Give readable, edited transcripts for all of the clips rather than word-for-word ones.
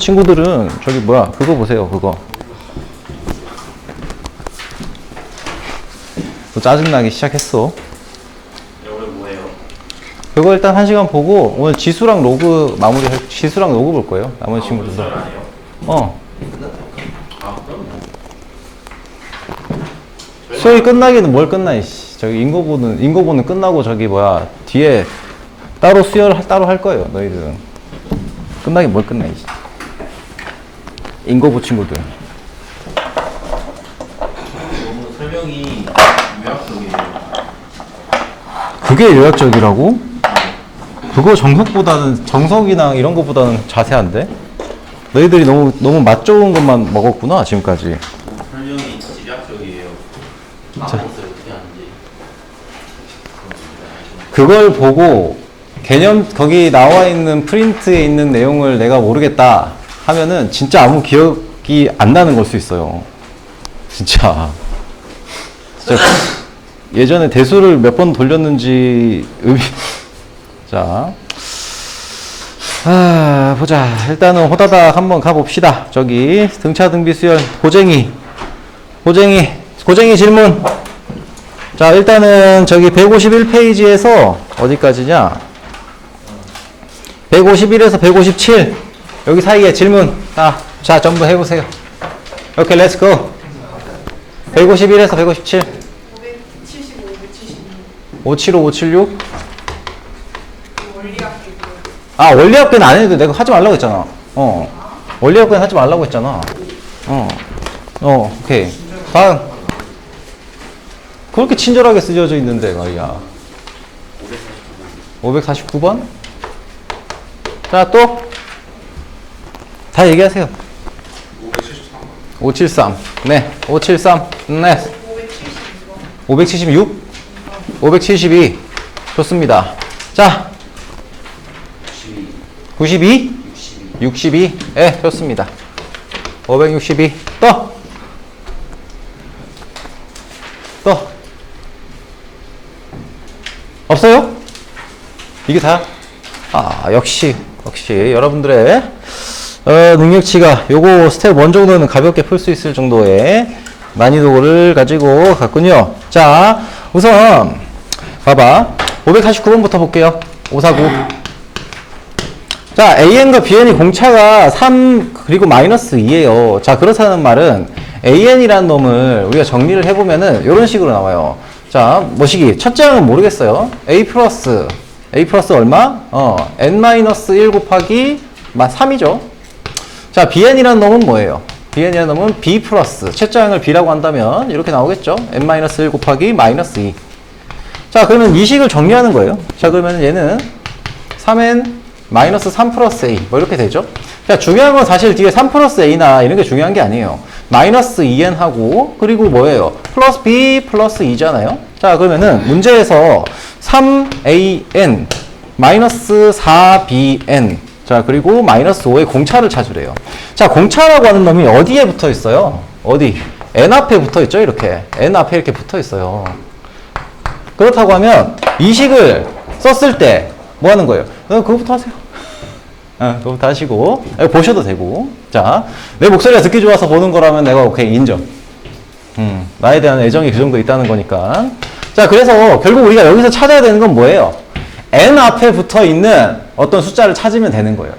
친구들은 저기 뭐야 그거 보세요. 그거 또 짜증나기 시작했어. 오늘 뭐해요? 그거 일단 1시간 보고 오늘 지수랑 로그 지수랑 로그 볼 거예요. 나머지 친구들도. 안 해요? 아, 그럼 수업이 끝나기는 뭘 끝나 이씨. 저기 인고보는 끝나고 저기 뭐야 뒤에 따로 수혈 따로 할 거예요. 너희들은 끝나기 뭘 끝나 이씨. 인고보 친구들. 너무 설명이 요약적이에요. 그게 요약적이라고? 그거 정석이나 이런 것보다는 자세한데? 너희들이 너무 맛 좋은 것만 먹었구나 지금까지. 설명이 집약적이에요. 어떻게 하는지. 그걸 보고 거기 나와 있는 프린트에 있는 내용을 내가 모르겠다 하면은 진짜 아무 기억이 안 나는 걸 수 있어요. 진짜 예전에 대수를 몇 번 돌렸는지 자, 보자. 일단은 호다닥 한번 가봅시다. 저기 등차등비 수열 고쟁이 질문. 자, 일단은 저기 151페이지에서 어디까지냐? 151에서 157 여기 사이에 질문. 자, 전부 해보세요. 오케이, 렛츠고. 151에서 157 575, 576 원리합계는 안 해도 내가 하지 말라고 했잖아. 원리합계는 하지 말라고 했잖아. 오케이. 다음. 그렇게 친절하게 쓰여져 있는데 말이야. 549번? 자, 또. 다 얘기하세요. 573. 네. 573. 네. 576? 572. 좋습니다. 자. 92? 62. 예, 좋습니다. 562. 또. 없어요? 이게 다야? 역시 여러분들의 능력치가 요거 스텝 1 정도는 가볍게 풀 수 있을 정도의 난이도를 가지고 갔군요. 자, 우선 봐봐. 549번부터 볼게요. 549. 자, AN과 BN이 공차가 3 그리고 마이너스 2예요. 자, 그렇다는 말은 AN이라는 놈을 우리가 정리를 해보면은 이런 식으로 나와요. 자, 뭐시기? 첫째 항은 모르겠어요. A 플러스 얼마? N-1 곱하기 3이죠. 자, BN이라는 놈은 뭐예요? BN이라는 놈은 B 플러스 첫째 항을 B라고 한다면 이렇게 나오겠죠. N-1 곱하기 마이너스 2. 자, 그러면 이 식을 정리하는 거예요. 자, 그러면 얘는 3N 마이너스 3 플러스 A 뭐 이렇게 되죠. 자, 중요한 건 사실 뒤에 3 플러스 A나 이런 게 중요한 게 아니에요. 마이너스 2N 하고 그리고 뭐예요? 플러스 B 플러스 2잖아요. 자, 그러면은 문제에서 3AN 마이너스 4BN 자, 그리고 마이너스 5의 공차를 찾으래요. 자, 공차라고 하는 놈이 어디에 붙어 있어요? 어디? N 앞에 붙어 있죠. 이렇게 N 앞에 이렇게 붙어 있어요. 그렇다고 하면 이 식을 썼을 때 뭐 하는 거예요? 그거부터 하세요. 그거부터 하시고 보셔도 되고. 자, 내 목소리가 듣기 좋아서 보는 거라면 내가 오케이 인정. 나에 대한 애정이 그 정도 있다는 거니까. 자, 그래서 결국 우리가 여기서 찾아야 되는 건 뭐예요? N 앞에 붙어 있는 어떤 숫자를 찾으면 되는 거예요.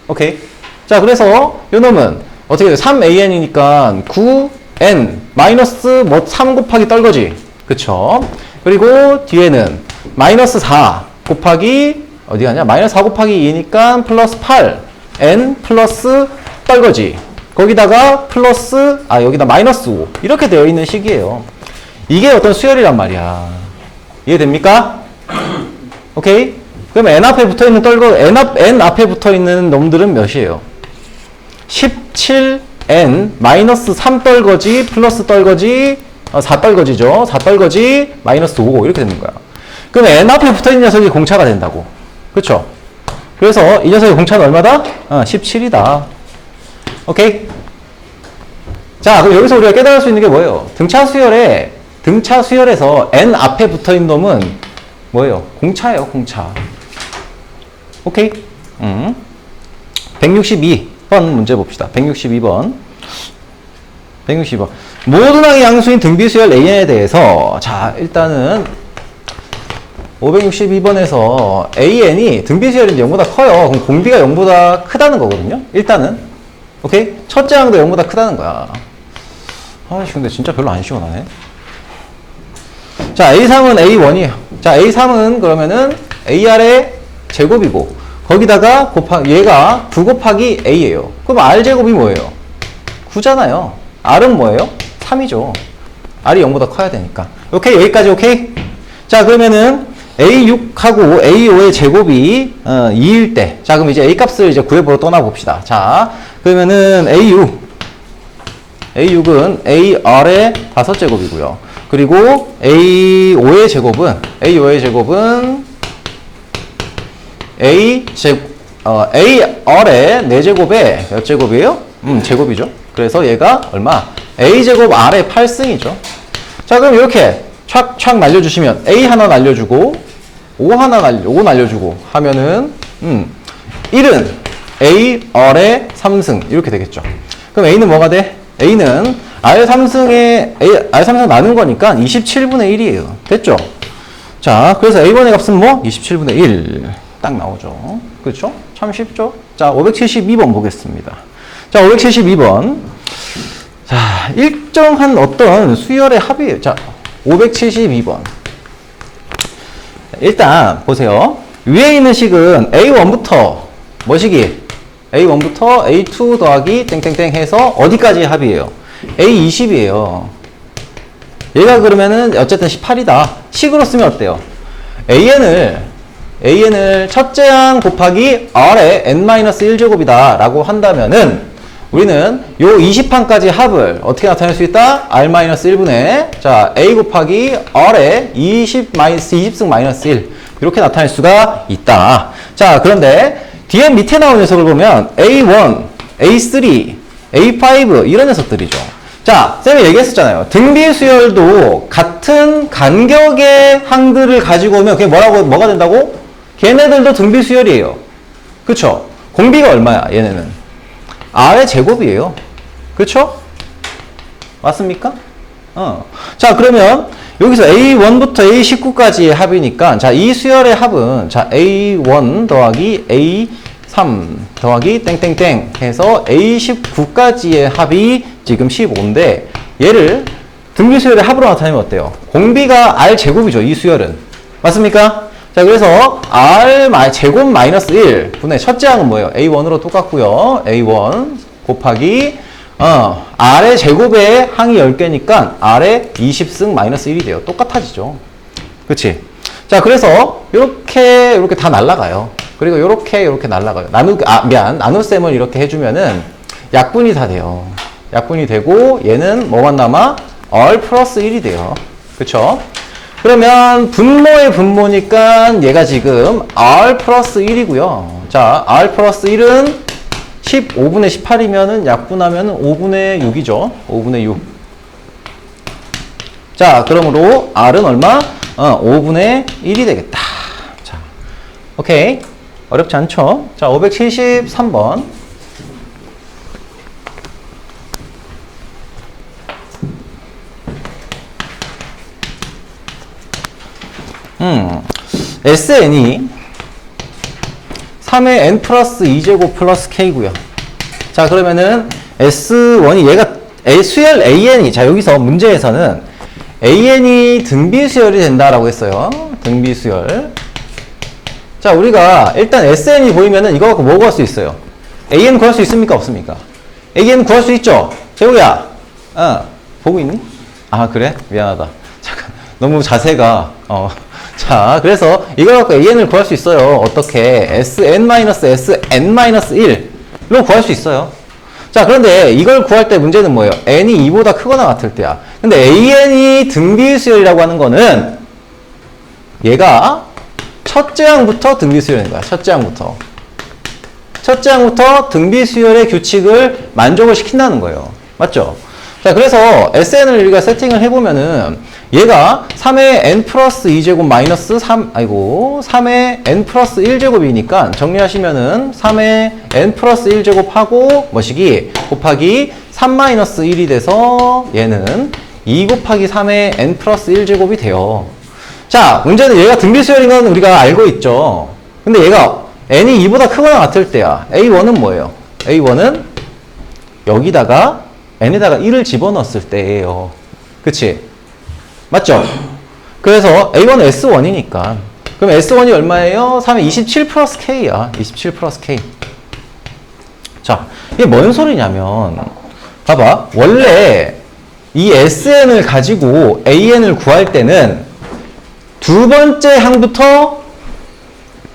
오케이. 자, 그래서 요 놈은 어떻게 돼요? 3AN이니까 9N 마이너스 3 곱하기 떨거지. 그쵸? 그리고 뒤에는 마이너스 4 곱하기 어디 가냐? 마이너스 4 곱하기 2니까 플러스 8 N 플러스 떨거지. 거기다가 플러스 여기다 마이너스 5 이렇게 되어 있는 식이에요. 이게 어떤 수열이란 말이야. 이해됩니까? 오케이? 그럼 N 앞에 붙어 있는 N 앞에 붙어 있는 놈들은 몇이에요? 17N 마이너스 3 떨거지 플러스 떨거지 4 떨거지죠. 4 떨거지 마이너스 5 이렇게 되는 거야. 그럼 N 앞에 붙어 있는 녀석이 공차가 된다고. 그렇죠? 그래서 이 녀석의 공차는 얼마다? 17이다. 오케이? 자, 그럼 여기서 우리가 깨달을 수 있는 게 뭐예요? 등차 수열에서 N 앞에 붙어 있는 놈은 뭐예요? 공차예요, 공차. 오케이? 162. 문제 봅시다. 162번. 162번. 모든 항의 양수인 등비수열 AN에 대해서, 자, 일단은, 562번에서 AN이 등비수열인데 0보다 커요. 그럼 공비가 0보다 크다는 거거든요. 일단은. 오케이? 첫째 항도 0보다 크다는 거야. 아이씨, 근데 진짜 별로 안 시원하네. 자, A3은 A1이에요. 자, A3은 그러면은 AR의 제곱이고, 거기다가 얘가 9 곱하기 A예요. 그럼 R 제곱이 뭐예요? 9잖아요. R은 뭐예요? 3이죠. R이 0보다 커야 되니까. 오케이? 여기까지 오케이? 자, 그러면은 A6하고 A5의 제곱이 2일 때. 자, 그럼 이제 A 값을 이제 구해보러 떠나봅시다. 자, 그러면은 A6은 AR의 5제곱이고요. 그리고 A5의 제곱은 AR의 4제곱에 몇 제곱이에요? 제곱이죠. 그래서 얘가 얼마? A제곱 R의 8승이죠. 자, 그럼 이렇게 촥촥 날려주시면 A 하나 날려주고 5 날려주고 하면은 1은 AR의 3승 이렇게 되겠죠. 그럼 A는 뭐가 돼? A는 R3승 나눈 거니까 27분의 1이에요. 됐죠? 자, 그래서 A1의 값은 뭐? 27분의 1. 딱 나오죠. 그렇죠? 참 쉽죠? 자, 572번 보겠습니다. 자, 572번. 자, 일정한 어떤 수열의 합이에요. 자, 572번. 일단, 보세요. 위에 있는 식은 A1부터, 뭐 식이? A1부터 A2 더하기 땡땡땡 해서 어디까지의 합이에요? A20이에요. 얘가 그러면은 어쨌든 18이다. 식으로 쓰면 어때요? AN을 첫째 항 곱하기 R의 n-1제곱이다 라고 한다면은 우리는 요 20항까지 합을 어떻게 나타낼 수 있다? R-1분의 자 A 곱하기 R의 20승 마이너스 1 이렇게 나타낼 수가 있다. 자, 그런데 뒤에 밑에 나온 녀석을 보면 A1, A3, A5 이런 녀석들이죠. 자, 쌤이 얘기했었잖아요. 등비수열도 같은 간격의 항들을 가지고 오면 그게 뭐가 된다고? 걔네들도 등비수열이에요. 그쵸? 공비가 얼마야, 얘네는? R의 제곱이에요. 그쵸? 맞습니까? 자, 그러면 여기서 A1부터 A19까지의 합이니까 자, 이 수열의 합은 자, A1 더하기 A3 더하기 땡땡땡 해서 A19까지의 합이 지금 15인데 얘를 등비수열의 합으로 나타내면 어때요? 공비가 R 제곱이죠. 이 수열은. 맞습니까? 자, 그래서 R 제곱 마이너스 1 분의 첫째 항은 뭐예요? A1으로 똑같고요. A1 곱하기 R의 제곱에 항이 10개니까 R의 20승 마이너스 1이 돼요. 똑같아지죠. 그치? 자, 그래서 요렇게 다 날라가요. 그리고 요렇게 날라가요. 나눗셈을 이렇게 해주면은 약분이 다 돼요. 약분이 되고 얘는 뭐만 남아? R 플러스 1이 돼요. 그쵸? 그러면 분모의 분모니까 얘가 지금 R 플러스 1이고요. 자, R 플러스 1은 15분의 18이면은 약분하면 5분의 6이죠. 5분의 6. 자, 그러므로 R은 얼마? 5분의 1이 되겠다. 자, 오케이. 어렵지 않죠? 자, 573번. SN이 3의 n 플러스 2제곱 플러스 k고요. 자, 그러면은 S1이 얘가 수열 AN이 자, 여기서 문제에서는 AN이 등비수열이 된다라고 했어요. 등비수열. 자, 우리가 일단 SN이 보이면은 이거 갖고 뭐 구할 수 있어요? AN 구할 수 있습니까? 없습니까? AN 구할 수 있죠? 재우야. 보고 있니? 아, 그래? 미안하다. 잠깐. 너무 자세가 자, 그래서 이걸 갖고 AN을 구할 수 있어요. 어떻게? SN-SN-1로 구할 수 있어요. 자, 그런데 이걸 구할 때 문제는 뭐예요? n이 2보다 크거나 같을 때야. 근데 AN이 등비수열이라고 하는 거는 얘가 첫째 항부터 등비수열인 거야. 첫째 항부터 등비수열의 규칙을 만족을 시킨다는 거예요. 맞죠? 자, 그래서 SN을 우리가 세팅을 해보면은 얘가 3의 n 플러스 2제곱 마이너스 3의 n 플러스 1제곱이니까 정리하시면은 3의 n 플러스 1제곱하고 뭐시기 곱하기 3 마이너스 1이 돼서 얘는 2 곱하기 3의 n 플러스 1제곱이 돼요. 자, 문제는 얘가 등비수열인 건 우리가 알고 있죠. 근데 얘가 n이 2보다 크거나 같을 때야. A1은 뭐예요? A1은 여기다가 n에다가 1을 집어넣었을 때예요. 그치? 맞죠? 그래서 A1은 S1이니까. 그럼 S1이 얼마예요? 3에 27 플러스 K야. 27 플러스 K. 자, 이게 뭔 소리냐면, 봐봐. 원래 이 SN을 가지고 AN을 구할 때는 두 번째 항부터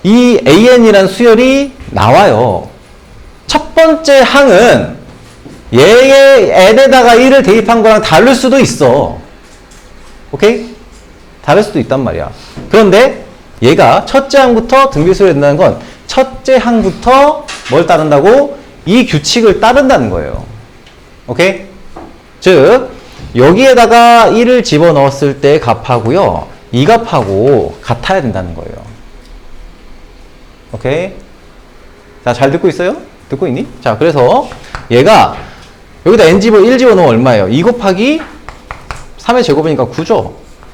이 AN이란 수열이 나와요. 첫 번째 항은 얘의 n에다가 1을 대입한 거랑 다를 수도 있어. 오케이? 다를 수도 있단 말이야. 그런데 얘가 첫째 항부터 등비수열이 된다는 건 첫째 항부터 뭘 따른다고? 이 규칙을 따른다는 거예요. 오케이? 즉 여기에다가 1을 집어넣었을 때 값하고요. 이 값하고 같아야 된다는 거예요. 오케이? 자, 잘 듣고 있어요? 듣고 있니? 자, 그래서 얘가 여기다 n 집어 1 집어넣으면 얼마예요? 2 곱하기 3의 제곱이니까 9죠?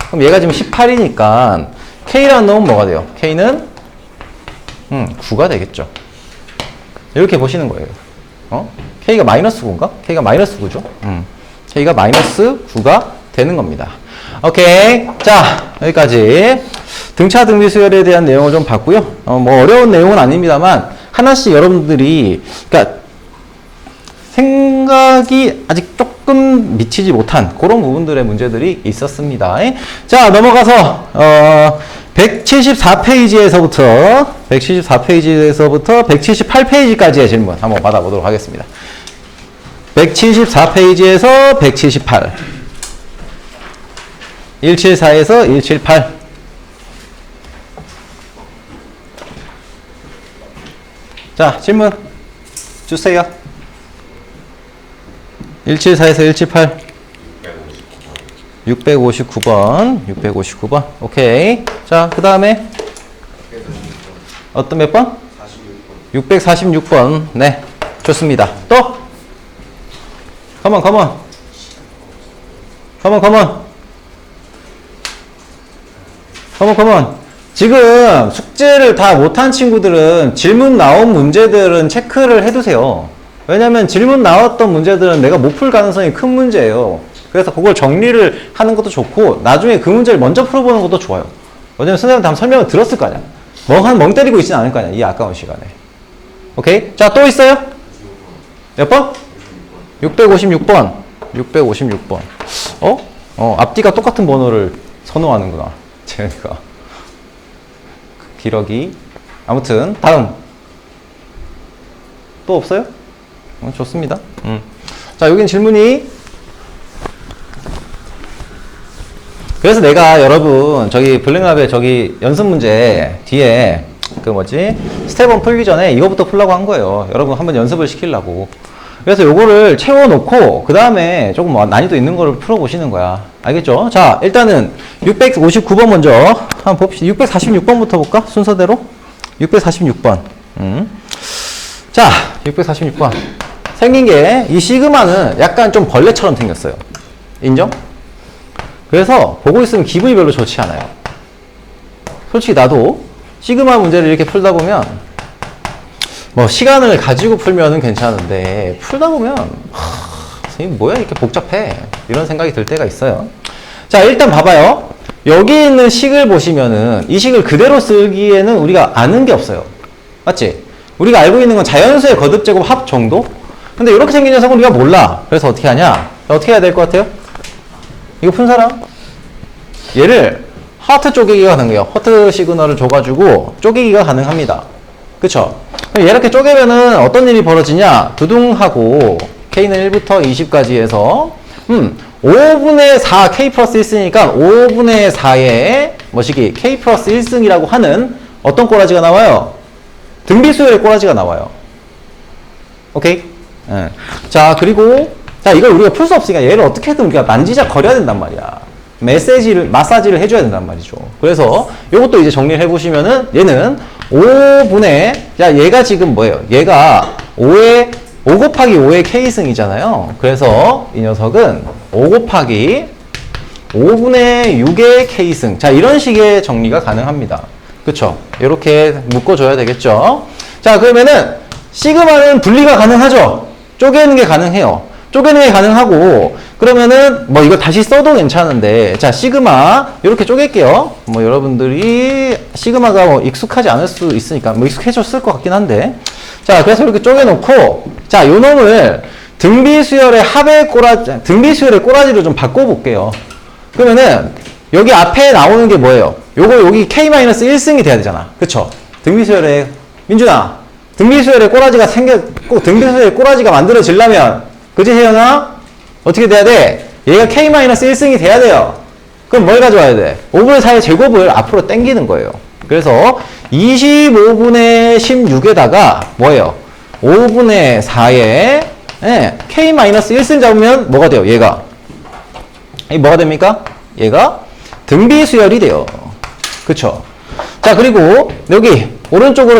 그럼 얘가 지금 18이니까 K라는 놈은 뭐가 돼요? K는 9가 되겠죠. 이렇게 보시는 거예요. K가 마이너스 9인가? K가 마이너스 9죠? K가 마이너스 9가 되는 겁니다. 오케이. 자, 여기까지 등차 등비수열에 대한 내용을 좀 봤고요. 뭐 어려운 내용은 아닙니다만 하나씩 여러분들이 그러니까 생각이 아직 조금 미치지 못한 그런 부분들의 문제들이 있었습니다. 자, 넘어가서 174페이지에서부터 178페이지까지의 질문 한번 받아보도록 하겠습니다. 174페이지에서 178 174에서 178 자, 질문 주세요. 174에서 178 659번 오케이. 자, 그 다음에 어떤 몇 번? 646번. 네, 좋습니다. 또 컴온 지금 숙제를 다 못한 친구들은 질문 나온 문제들은 체크를 해두세요. 왜냐면 질문 나왔던 문제들은 내가 못 풀 가능성이 큰 문제예요. 그래서 그걸 정리를 하는 것도 좋고 나중에 그 문제를 먼저 풀어보는 것도 좋아요. 왜냐면 선생님한테 한번 설명을 들었을 거 아니야. 멍 때리고 있지는 않을 거 아니야. 이 아까운 시간에. 오케이? 자, 또 있어요? 몇 번? 656번. 656번. 앞뒤가 똑같은 번호를 선호하는구나. 제가. 기러기. 아무튼, 다음. 또 없어요? 좋습니다. 자, 여긴 질문이. 그래서 내가 여러분, 저기 블랙lab의 저기 연습 문제 뒤에 스텝 1 풀기 전에 이거부터 풀려고 한 거예요. 여러분 한번 연습을 시키려고. 그래서 요거를 채워놓고 그 다음에 조금 난이도 있는 거를 풀어보시는 거야. 알겠죠? 자, 일단은 659번 먼저 한번 봅시다. 646번부터 볼까? 순서대로 646번. 자, 646번. 생긴 게 이 시그마는 약간 좀 벌레처럼 생겼어요. 인정? 그래서 보고 있으면 기분이 별로 좋지 않아요. 솔직히 나도 시그마 문제를 이렇게 풀다 보면 뭐 시간을 가지고 풀면은 괜찮은데 풀다 보면 선생님 뭐야 이렇게 복잡해 이런 생각이 들 때가 있어요. 자, 일단 봐봐요. 여기 있는 식을 보시면은 이 식을 그대로 쓰기에는 우리가 아는 게 없어요. 맞지? 우리가 알고 있는 건 자연수의 거듭제곱 합 정도? 근데 이렇게 생긴 녀석은 우리가 몰라. 그래서 어떻게 하냐? 어떻게 해야 될 것 같아요? 이거 푼 사람? 얘를 하트 쪼개기가 가능해요. 하트 시그널을 줘가지고 쪼개기가 가능합니다. 그쵸? 그럼 이렇게 쪼개면은 어떤 일이 벌어지냐? 두둥하고 K는 1부터 20까지 해서 5분의 4 K 플러스 1승이니까 5분의 4의 뭐시기 K 플러스 1승이라고 하는 어떤 꼬라지가 나와요? 등비수열의 꼬라지가 나와요. 오케이? 네. 자, 그리고 자, 이걸 우리가 풀 수 없으니까 얘를 어떻게든 우리가 만지작 거려야 된단 말이야. 마사지를 해줘야 된단 말이죠. 그래서 이것도 이제 정리를 해보시면은 얘는 5분의, 자, 얘가 지금 뭐예요? 얘가 5 곱하기 5의 K승이잖아요. 그래서 이 녀석은 5 곱하기 5분의 6의 K승. 자, 이런 식의 정리가 가능합니다. 그쵸? 이렇게 묶어줘야 되겠죠? 자, 그러면은 시그마는 분리가 가능하죠? 쪼개는 게 가능해요. 쪼개는 게 가능하고, 그러면은 뭐 이거 다시 써도 괜찮은데, 자, 시그마 이렇게 쪼갤게요. 뭐 여러분들이 시그마가 뭐 익숙하지 않을 수 있으니까 뭐 익숙해졌을 것 같긴 한데, 자, 그래서 이렇게 쪼개놓고, 자, 요 놈을 등비수열의 등비수열의 꼬라지로 좀 바꿔볼게요. 그러면은 여기 앞에 나오는 게 뭐예요? 여기 K-1승이 돼야 되잖아. 그쵸? 등비수열의, 민준아, 등비수열의 꼬라지가 꼭 등비수열의 꼬라지가 만들어지려면, 그치, 혜연아? 어떻게 돼야 돼? 얘가 K-1승이 돼야 돼요. 그럼 뭘 가져와야 돼? 5분의 4의 제곱을 앞으로 당기는 거예요. 그래서 25분의 16에다가 뭐예요? 5분의 4에 K-1승 잡으면 뭐가 돼요? 얘가. 이 뭐가 됩니까? 얘가 등비수열이 돼요. 그쵸? 자, 그리고 여기 오른쪽으로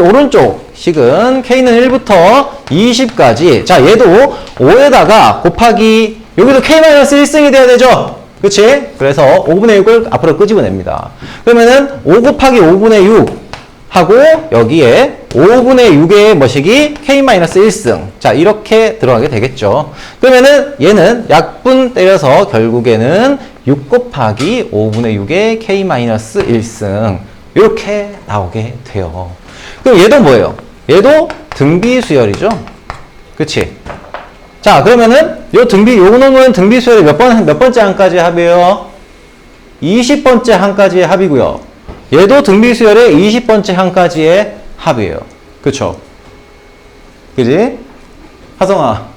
오른쪽 식은 K는 1부터 20까지. 자, 얘도 5에다가 곱하기, 여기도 K-1승이 돼야 되죠? 그치? 그래서 5분의 6을 앞으로 끄집어냅니다. 그러면은 5 곱하기 5분의 6 하고 여기에 5분의 6의 뭐식이 K-1승. 자, 이렇게 들어가게 되겠죠. 그러면은 얘는 약분 때려서 결국에는 6 곱하기 5분의 6의 K-1승. 이렇게 나오게 돼요. 그럼 얘도 뭐예요? 얘도 등비수열이죠? 그치? 자, 그러면은 요 놈은 등비수열의 몇 번째 항까지 합이에요? 20번째 항까지의 합이고요. 얘도 등비수열의 20번째 항까지의 합이에요. 그쵸? 그지? 하성아.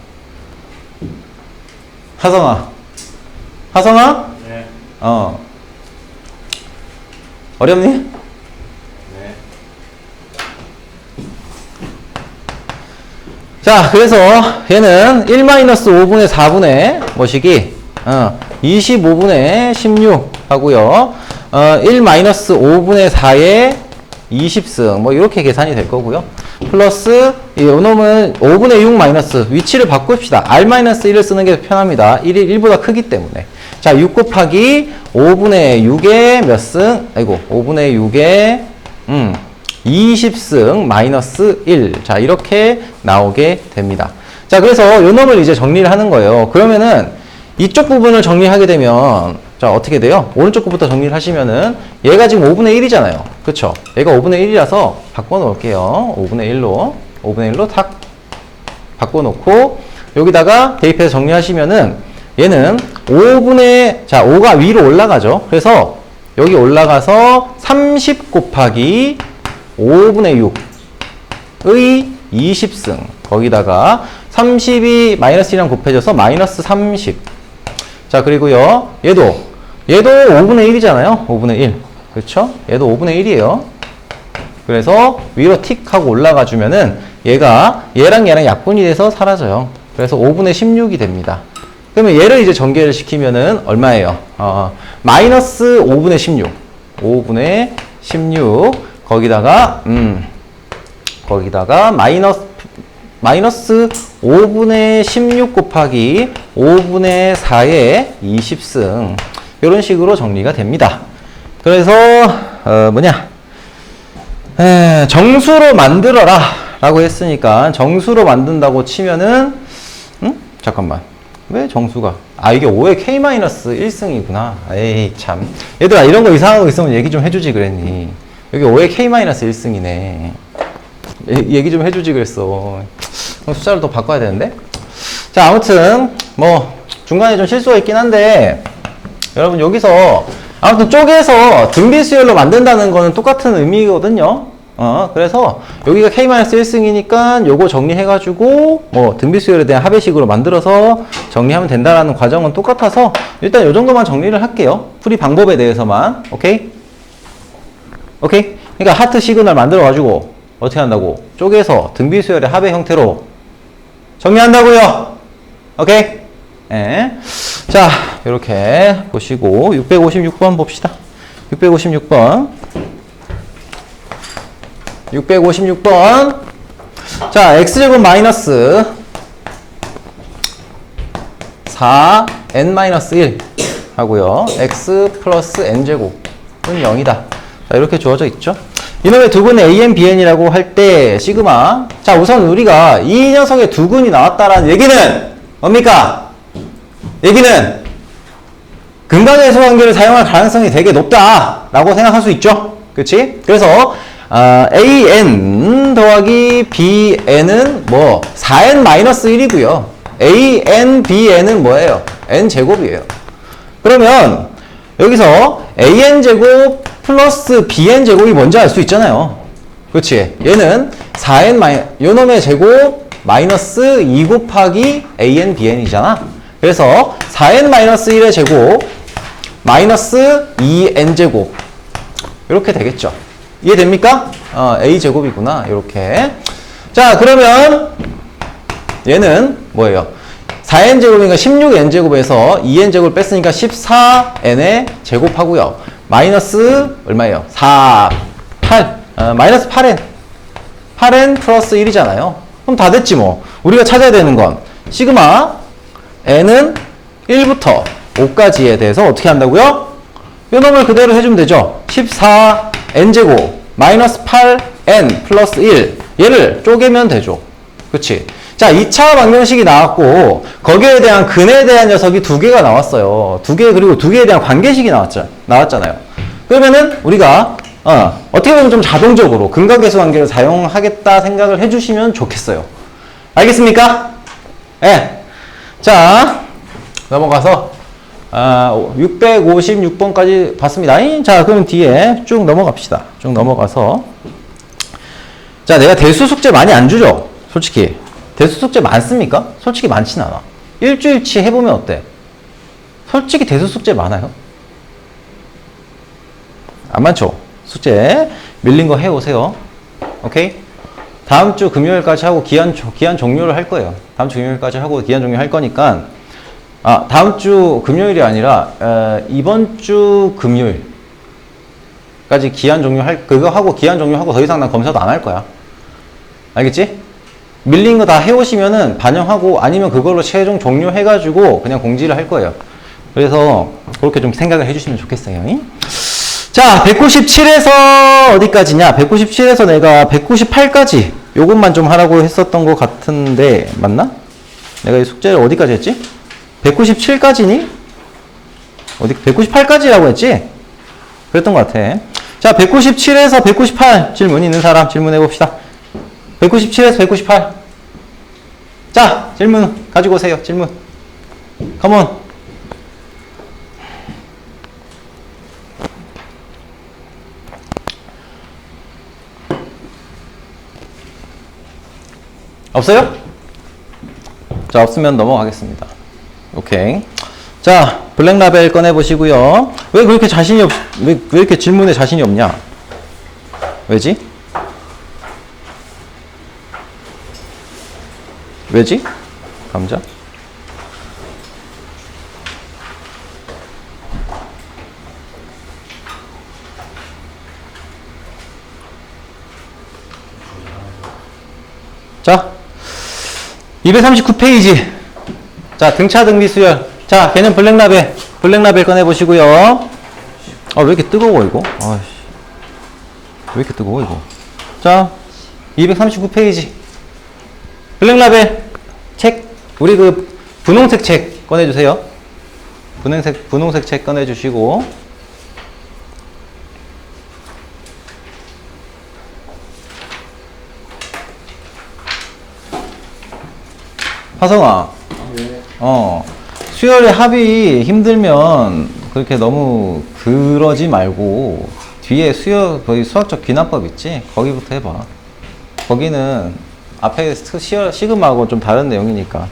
네. 어렵니? 네. 자, 그래서 얘는 1-5분의 4분의 뭐시기 25분의 16 하고요. 1-5분의 4의 20승 뭐 이렇게 계산이 될 거고요. 플러스 요놈은 5분의 6 마이너스 위치를 바꿉시다. R-1을 쓰는 게 편합니다. 1이 1보다 크기 때문에. 자, 6 곱하기 5분의 6의 몇 승? 5분의 6의 20승 마이너스 1. 자, 이렇게 나오게 됩니다. 자, 그래서 요 놈을 이제 정리를 하는 거예요. 그러면은 이쪽 부분을 정리하게 되면 자, 어떻게 돼요? 오른쪽 거부터 정리를 하시면은 얘가 지금 5분의 1이잖아요. 그쵸? 얘가 5분의 1이라서 바꿔 놓을게요. 5분의 1로 탁 바꿔 놓고 여기다가 대입해서 정리하시면은 얘는 5가 위로 올라가죠. 그래서 여기 올라가서 30 곱하기 5분의 6의 20승. 거기다가 30이 마이너스 1이랑 곱해져서 마이너스 30. 자, 그리고요. 얘도 5분의 1이잖아요. 5분의 1. 그렇죠? 얘도 5분의 1이에요. 그래서 위로 틱 하고 올라가 주면은 얘랑 약분이 돼서 사라져요. 그래서 5분의 16이 됩니다. 그러면 얘를 이제 전개를 시키면은 얼마예요? 마이너스 5분의 16. 5분의 16. 거기다가 마이너스 5분의 16 곱하기 5분의 4의 20승. 이런 식으로 정리가 됩니다. 그래서 정수로 만들어라 라고 했으니까 정수로 만든다고 치면은 잠깐만, 왜 정수가 이게 5의 K-1승이구나. 에이 참, 얘들아 이런 거 이상한 거 있으면 얘기 좀 해주지 그랬니. 여기 5의 K-1승이네. 얘기 좀 해주지 그랬어. 숫자를 더 바꿔야 되는데. 자, 아무튼 뭐 중간에 좀 실수가 있긴 한데 여러분 여기서 아무튼 쪼개서 등비수열로 만든다는 거는 똑같은 의미거든요. 그래서 여기가 K-1승이니까 요거 정리해가지고 뭐 등비수열에 대한 합의식으로 만들어서 정리하면 된다라는 과정은 똑같아서 일단 요 정도만 정리를 할게요. 풀이 방법에 대해서만. 오케이? 그러니까 하트 시그널 만들어가지고 어떻게 한다고? 쪼개서 등비수열의 합의 형태로 정리한다고요. 오케이? 예. 자, 이렇게 보시고 656번 봅시다. 656번. 656번. 자, x제곱 마이너스 4n-1 하고요. x 플러스 n제곱은 0이다. 자, 이렇게 주어져 있죠. 이놈의 두근의 an, bn이라고 할 때 시그마. 자, 우선 우리가 이 녀석의 두근이 나왔다라는 얘기는 뭡니까? 얘기는 근각의 수관계를 사용할 가능성이 되게 높다라고 생각할 수 있죠. 그치? 그래서 an 더하기 bn은 뭐 4n-1이고요. an, bn은 뭐예요? n제곱이에요. 그러면 여기서 an제곱 플러스 bn제곱이 뭔지 알 수 있잖아요. 그렇지? 얘는 4n 요놈의 제곱 마이너스 2 곱하기 an, bn이잖아. 그래서 4n-1의 제곱 마이너스 2n제곱 이렇게 되겠죠. 이해됩니까? a제곱이구나. 이렇게. 자, 그러면 얘는 뭐예요? 4n제곱이니까 16n제곱에서 2n제곱을 뺐으니까 14n의 제곱하고요. 마이너스 얼마예요? 8. 마이너스 8n. 8n 플러스 1이잖아요. 그럼 다 됐지 뭐. 우리가 찾아야 되는 건 시그마 n은 1부터 5까지에 대해서 어떻게 한다고요? 이 놈을 그대로 해주면 되죠. 14n제곱 마이너스 8n 플러스 1. 얘를 쪼개면 되죠. 그치? 자, 2차 방정식이 나왔고 거기에 대한 근에 대한 녀석이 2개가 나왔어요. 2개, 그리고 2개에 대한 관계식이 나왔잖아요. 그러면은 우리가 어떻게 보면 좀 자동적으로 근각계수 관계를 사용하겠다 생각을 해주시면 좋겠어요. 알겠습니까? 네. 자, 넘어가서 656번까지 봤습니다. 자, 그럼 뒤에 쭉 넘어갑시다. 쭉 넘어가서 자, 내가 대수 숙제 많이 안 주죠? 솔직히 대수 숙제 많습니까? 솔직히 많진 않아. 일주일치 해보면 어때? 솔직히 대수 숙제 많아요? 안 많죠? 숙제 밀린 거 해오세요. 오케이? 다음 주 금요일까지 하고 기한 종료를 할 거예요. 다음 주 금요일까지 하고 기한 종료할 거니까 다음 주 금요일이 아니라 이번 주 금요일까지 기한 종료할 그거 하고 기한 종료하고 더 이상 난 검사도 안 할 거야. 알겠지? 밀린 거 다 해오시면은 반영하고 아니면 그걸로 최종 종료해가지고 그냥 공지를 할 거예요. 그래서 그렇게 좀 생각을 해주시면 좋겠어요. 자, 197에서 어디까지냐? 197에서 내가 198까지 요것만 좀 하라고 했었던 것 같은데 맞나? 내가 이 숙제를 어디까지 했지? 197까지니? 어디 198까지라고 했지? 그랬던 것 같아. 자, 197에서 198 질문 있는 사람 질문해 봅시다. 197에서 198. 자, 질문 가지고 오세요. 질문. 컴온. 없어요? 자, 없으면 넘어가겠습니다. 오케이. 자, 블랙라벨 꺼내보시고요. 왜 그렇게 왜 이렇게 질문에 자신이 없냐? 왜지? 왜지? 감자? 자, 239페이지. 자, 등차 등비 수열. 자, 걔는 블랙라벨 꺼내보시고요. 왜 이렇게 뜨거워, 이거? 아이씨. 왜 이렇게 뜨거워, 이거? 자, 239페이지. 블랙라벨 책. 우리 그 분홍색 책 꺼내주세요. 분홍색 책 꺼내주시고. 화성아. 네. 수열의 합이 힘들면 그렇게 너무 그러지 말고 뒤에 거기 수학적 귀납법 있지? 거기부터 해봐. 거기는 앞에 시그마하고 좀 다른 내용이니까.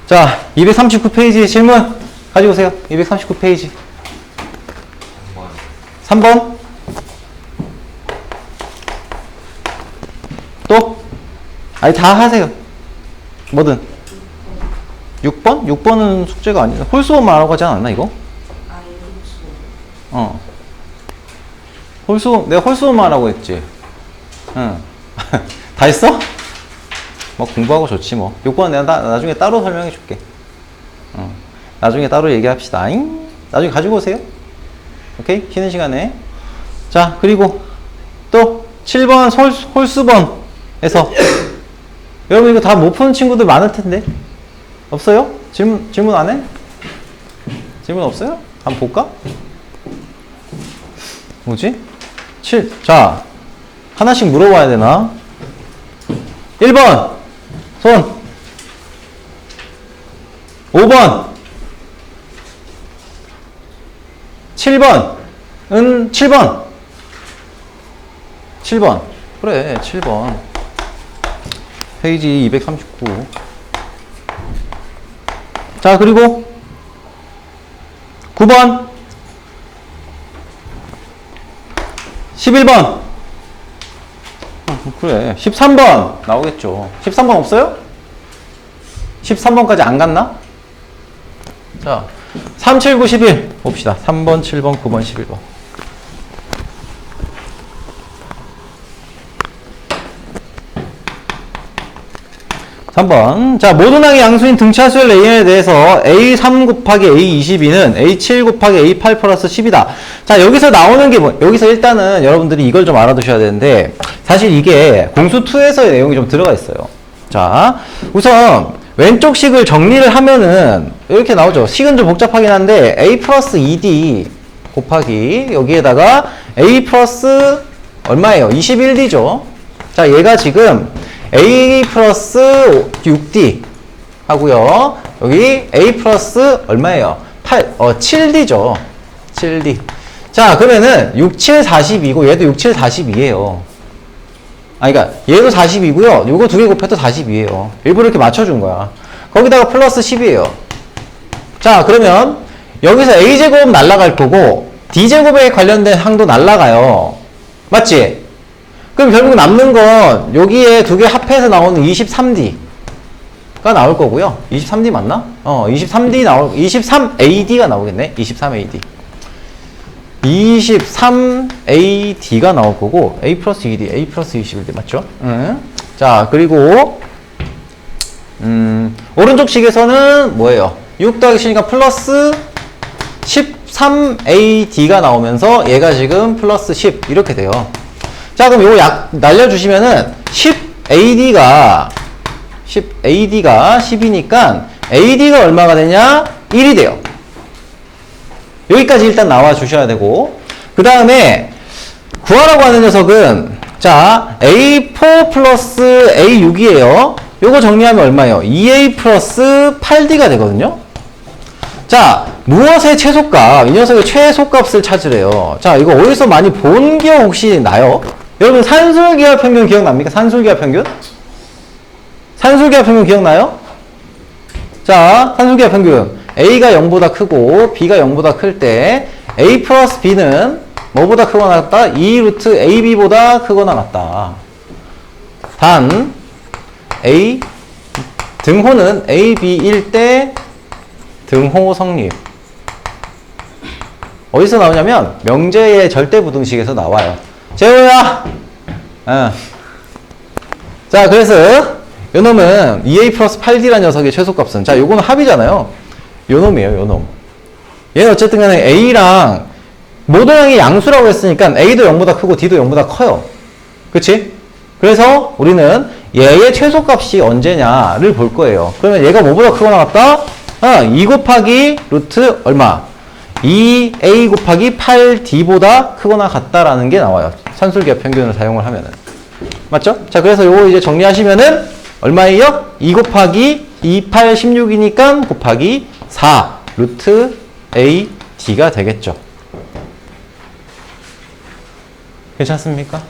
자, 239페이지 질문 가지고 오세요. 239페이지. 3번. 또? 아니, 다 하세요. 뭐든. 6번? 6번은 숙제가 아니야. 홀수만 말하고 하지 않았나, 이거? 내가 홀수만 말하고 했지. 응. 다 했어? 뭐 공부하고 좋지 뭐. 6번은 내가 나중에 따로 설명해 줄게. 나중에 따로 얘기합시다. 나중에 가지고 오세요. 오케이? 쉬는 시간에. 자, 그리고 또 7번 홀수번에서 여러분 이거 다 못 푸는 친구들 많을 텐데. 없어요? 질문 안 해? 질문 없어요? 한번 볼까? 뭐지? 자, 하나씩 물어봐야 되나? 1번 손. 5번 7번은 7번 그래 7번 페이지 239. 자, 그리고 9번 11번 그래 13번 나오겠죠. 13번 없어요? 13번까지 안 갔나? 자, 3, 7, 9, 11 봅시다. 3번, 7번, 9번, 11번. (3번) 자, 모든 항의 양수인 등차수열 AN에 대해서 A3 곱하기 A22는 A7 곱하기 A8 플러스 10이다. 자, 여기서 나오는 게 여기서 일단은 여러분들이 이걸 좀 알아두셔야 되는데, 사실 이게 공수2에서의 내용이 좀 들어가 있어요. 자, 우선 왼쪽 식을 정리를 하면은 이렇게 나오죠. 식은 좀 복잡하긴 한데 A 플러스 2D 곱하기 여기에다가 A 플러스 얼마예요? 21D죠. 자, 얘가 지금 A 플러스 6D 하고요. 여기 A 플러스 얼마예요? 7D죠. 7D. 자, 그러면은 6, 7, 42고 얘도 6, 7, 42예요. 그러니까 얘도 40이고요. 요거 두 개 곱해도 40이에요. 일부러 이렇게 맞춰준 거야. 거기다가 플러스 10이에요. 자, 그러면 여기서 A제곱 날라갈 거고 D제곱에 관련된 항도 날라가요. 맞지? 그럼 결국 남는 건 여기에 두 개 합해서 나오는 23D가 나올 거고요. 23D 맞나? 23AD가 나오겠네. 23AD. 23AD가 나올 거고 A 플러스 2D, A 플러스 21D 맞죠? 자, 그리고 오른쪽 식에서는 뭐예요? 6 더하기 10이니까 플러스 13AD가 나오면서 얘가 지금 플러스 10 이렇게 돼요. 자, 그럼 요거 날려주시면은 10AD가 10이니까 AD가 얼마가 되냐? 1이 돼요. 여기까지 일단 나와 주셔야 되고, 그 다음에 구하라고 하는 녀석은 자, A4 플러스 A6이에요. 요거 정리하면 얼마예요? 2A 플러스 8D가 되거든요. 자, 무엇의 최소값? 이 녀석의 최소값을 찾으래요. 자, 이거 어디서 많이 본 기억 혹시 나요? 여러분 산술기하 평균 기억납니까? 산술기하 평균? 산술기하 평균 기억나요? 자, 산술기하 평균. A가 0보다 크고 B가 0보다 클 때 A 플러스 B는 뭐보다 크거나 같다? 2 루트 AB보다 크거나 같다. 단 A 등호는 AB일 때 등호 성립. 어디서 나오냐면 명제의 절대부등식에서 나와요. 재호야! 자, 그래서 요 놈은 2A 플러스 8D라는 녀석의 최소값은, 자, 요거는 합이잖아요. 요 놈이에요, 요 놈. 얘는 어쨌든 간에 A랑 모든 항이 양수라고 했으니까 A도 0보다 크고 D도 0보다 커요. 그치? 그래서 우리는 얘의 최소값이 언제냐를 볼 거예요. 그러면 얘가 뭐보다 크거나 같다? 2 곱하기 루트 얼마? 2A 곱하기 8D보다 크거나 같다라는 게 나와요. 산술기하 평균을 사용을 하면은. 맞죠? 자, 그래서 요거 이제 정리하시면은 얼마예요? 2 곱하기 2, 8, 16이니까 곱하기 4 루트 A, D가 되겠죠. 괜찮습니까?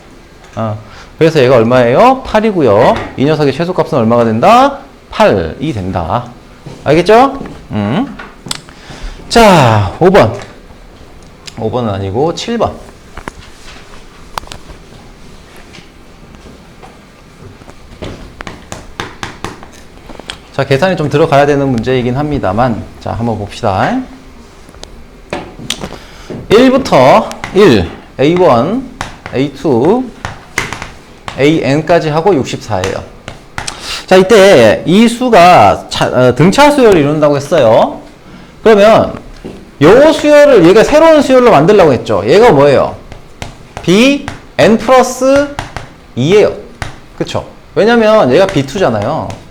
그래서 얘가 얼마예요? 8이고요. 이 녀석의 최소값은 얼마가 된다? 8이 된다. 알겠죠? 자, 5번. 5번은 아니고 7번. 자, 자, 계산이 좀 들어가야 되는 문제이긴 합니다만, 자, 한번 봅시다. 1부터 1, A1, A2, AN까지 하고 64예요. 자, 이때 이 수가 등차 수열을 이룬다고 했어요. 그러면 요 수열을 얘가 새로운 수열로 만들려고 했죠. 얘가 뭐예요? Bn 플러스 2예요. 그쵸? 왜냐면 얘가 B2잖아요.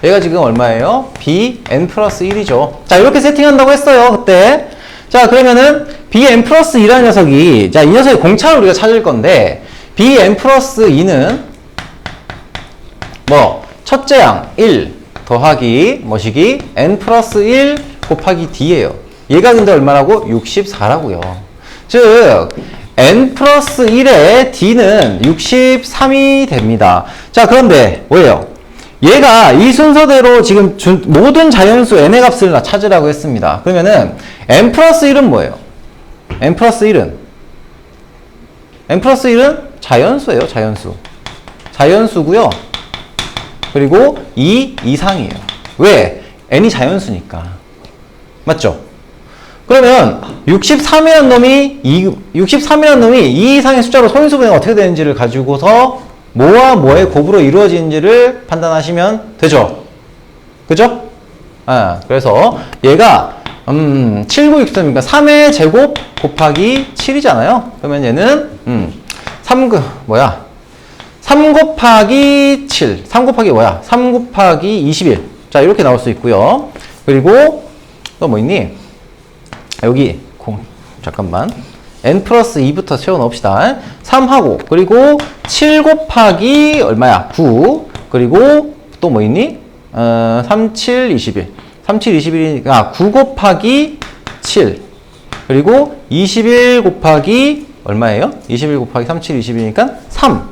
얘가 지금 얼마예요? Bn 플러스 1이죠. 자, 이렇게 세팅한다고 했어요, 그때. 자, 그러면은 Bn 플러스 2라는 녀석이, 자, 이 녀석의 공차를 우리가 찾을 건데, Bn 플러스 2는 뭐, 첫째 양 1 더하기 뭐시기? N 플러스 1 곱하기 D예요. 얘가 근데 얼마라고? 64라고요. 즉, N 플러스 1의 D는 63이 됩니다. 자, 그런데 뭐예요? 얘가 이 순서대로 지금 모든 자연수 n의 값을 찾으라고 했습니다. 그러면은 n 플러스 1은 뭐예요? n 플러스 1은 자연수예요. 자연수. 자연수고요. 그리고 2 이상이에요. 왜? n이 자연수니까. 맞죠? 그러면 63이라는 놈이 2 이상의 숫자로 소인수분해가 어떻게 되는지를 가지고서 뭐와 뭐의 곱으로 이루어지는지를 판단하시면 되죠. 그죠? 그래서 얘가 7963이니까 3의 제곱 곱하기 7이잖아요. 그러면 얘는 3 곱하기 7. 3 곱하기 뭐야? 3 곱하기 21. 자, 이렇게 나올 수 있고요. 그리고 또 뭐 있니? 여기 잠깐만. n 플러스 2부터 채워 넣읍시다. 3하고, 그리고 7 곱하기 얼마야? 9. 그리고 또 뭐 있니? 3, 7, 21. 3, 7, 21이니까 9 곱하기 7. 그리고 21 곱하기 얼마예요? 21 곱하기 3, 7, 21이니까 3.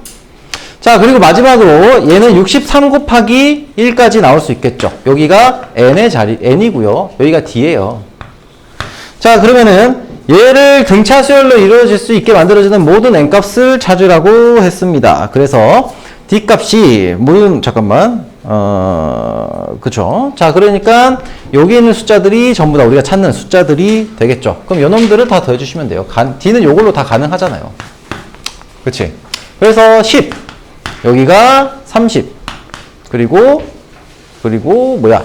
자, 그리고 마지막으로 얘는 63 곱하기 1까지 나올 수 있겠죠. 여기가 n의 자리, n이고요. 여기가 d예요. 자, 그러면은 얘를 등차 수열로 이루어질 수 있게 만들어지는 모든 n값을 찾으라고 했습니다. 그래서 d 값이 그쵸. 자, 그러니까 여기 있는 숫자들이 전부 다 우리가 찾는 숫자들이 되겠죠. 그럼 요 놈들을 다 더해주시면 돼요. d는 요걸로 다 가능하잖아요. 그치? 그래서 10, 여기가 30, 그리고 뭐야?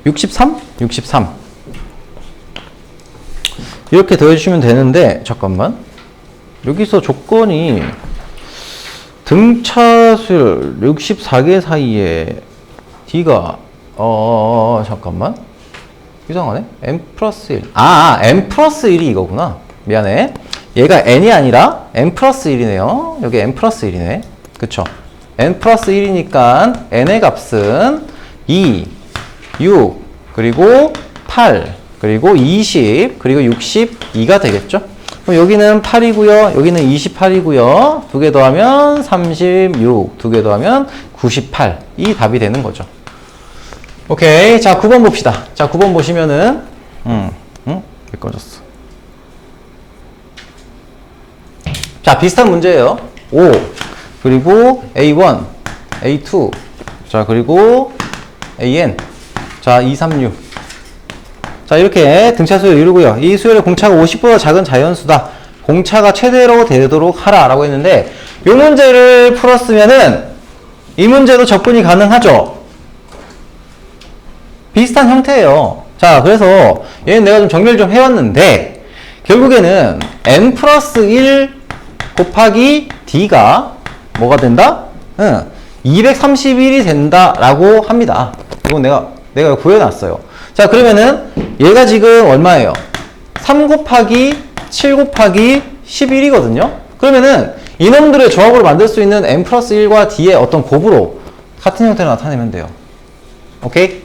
63? 63. 이렇게 더해주시면 되는데, 잠깐만. 여기서 조건이 등차수열 64개 사이에 D가, 잠깐만. 이상하네? M 플러스 1. M 플러스 1이 이거구나. 미안해. 얘가 N이 아니라 M 플러스 1이네요. 여기 M 플러스 1이네. 그쵸? N 플러스 1이니까 N의 값은 2, 6, 그리고 8, 그리고 20, 그리고 62가 되겠죠? 그럼 여기는 8이고요. 여기는 28이고요. 두 개 더하면 36, 두 개 더하면 98. 이 답이 되는 거죠. 오케이. 자, 9번 봅시다. 자, 9번 보시면은 왜 꺼졌어? 자, 비슷한 문제예요. 5, 그리고 A1, A2, 자, 그리고 AN, 자, 2, 3, 6. 자, 이렇게 등차 수열 이루고요. 이 수열의 공차가 50보다 작은 자연수다. 공차가 최대로 되도록 하라 라고 했는데, 이 문제를 풀었으면은 이 문제도 접근이 가능하죠. 비슷한 형태예요. 자, 그래서 얘는 내가 좀 정리를 좀 해왔는데, 결국에는 n 플러스 1 곱하기 d가 뭐가 된다? 231이 된다라고 합니다. 이건 내가 구해놨어요. 자, 그러면은 얘가 지금 얼마예요? 3 곱하기 7 곱하기 11이거든요. 그러면은 이놈들의 조합으로 만들 수 있는 n 플러스 1과 d의 어떤 곱으로 같은 형태로 나타내면 돼요. 오케이?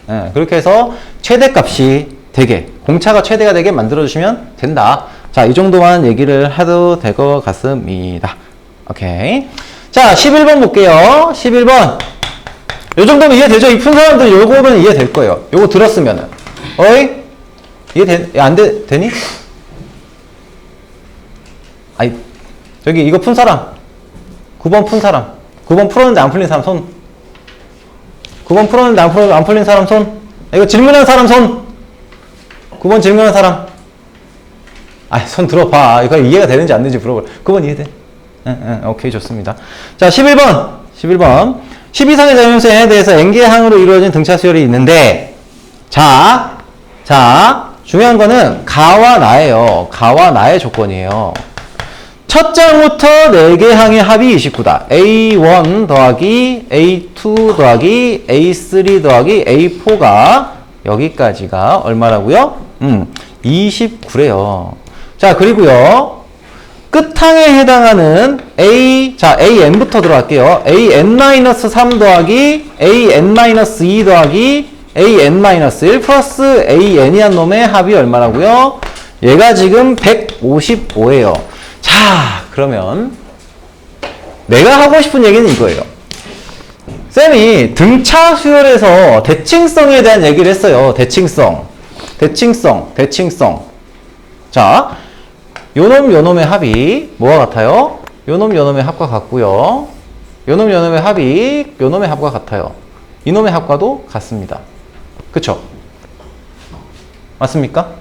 네, 그렇게 해서 최대값이 되게, 공차가 최대가 되게 만들어주시면 된다. 자, 이 정도만 얘기를 해도 될 것 같습니다. 오케이. 자, 11번 볼게요. 11번. 요 정도면 이해되죠? 이 푼 사람들 요거는 이해될 거예요. 요거 들었으면은. 어이? 되니? 아이, 저기 이거 푼 사람. 9번 푼 사람. 9번 풀었는데 안 풀린 사람 손. 9번 풀었는데 안 풀린 사람 손. 이거 질문한 사람 손. 9번 질문한 사람. 손 들어봐. 이거 이해가 되는지 안 되는지 물어봐. 9번 이해돼? 응, 오케이, 좋습니다. 자, 11번. 12상의 자연수에 대해서 n개 항으로 이루어진 등차 수열이 있는데, 자, 중요한 거는 가와 나예요. 가와 나의 조건이에요. 첫 장부터 4개 항의 합이 29다. A1 더하기 A2 더하기 A3 더하기 A4가 여기까지가 얼마라고요? 29래요. 자, 그리고요. 끝항에 해당하는 AN부터 들어갈게요. AN-3 더하기 AN-2 더하기 AN-1 플러스 AN이란 놈의 합이 얼마라고요? 얘가 지금 155예요. 자, 그러면 내가 하고 싶은 얘기는 이거예요. 쌤이 등차 수열에서 대칭성에 대한 얘기를 했어요. 대칭성. 자, 요놈의 합이 뭐가 같아요? 요놈의 합과 같고요. 요놈의 합이 요놈의 합과 같아요. 이놈의 합과도 같습니다. 그쵸? 맞습니까?